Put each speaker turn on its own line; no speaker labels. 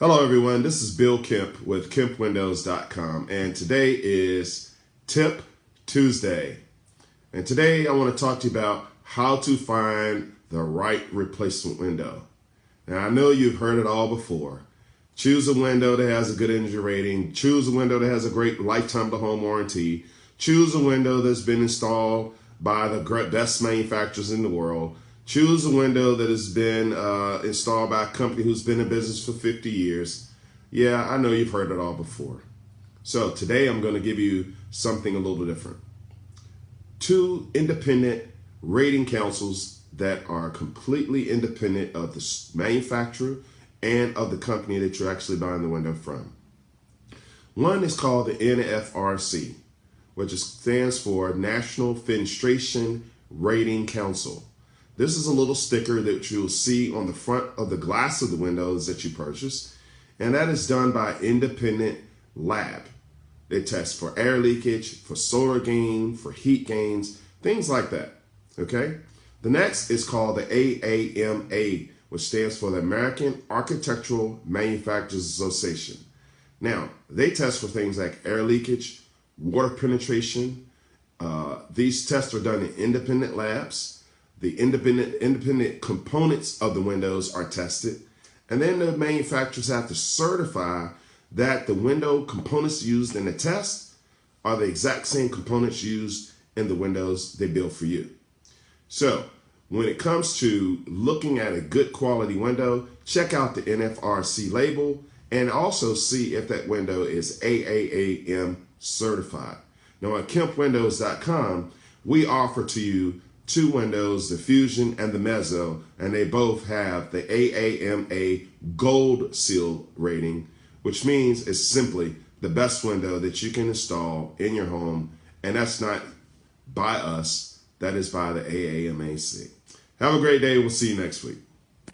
Hello everyone, this is Bill Kemp with KempWindows.com, and today is Tip Tuesday. And today I want to talk to you about how to find the right replacement window. Now I know you've heard it all before. Choose a window that has a good energy rating. Choose a window that has a great lifetime to home warranty. Choose a window that's been installed by the best manufacturers in the world. Choose a window that has been installed by a company who's been in business for 50 years. Yeah, I know you've heard it all before. So today I'm going to give you something a little different. 2 independent rating councils that are completely independent of the manufacturer and of the company that you're actually buying the window from. One is called the NFRC, which stands for National Fenestration Rating Council. This is a little sticker that you'll see on the front of the glass of the windows that you purchase, and that is done by an independent lab. They test for air leakage, for solar gain, for heat gains, things like that, okay? The next is called the AAMA, which stands for the American Architectural Manufacturers Association. Now, they test for things like air leakage, water penetration. These tests are done in independent labs. The independent components of the windows are tested, and then the manufacturers have to certify that the window components used in the test are the exact same components used in the windows they build for you. So when it comes to looking at a good quality window, check out the NFRC label and also see if that window is AAAM certified. Now at KempWindows.com, we offer to you 2 windows, the Fusion and the Mezzo, and they both have the AAMA Gold Seal rating, which means it's simply the best window that you can install in your home, and that's not by us, that is by the AAMAC. Have a great day. We'll see you next week.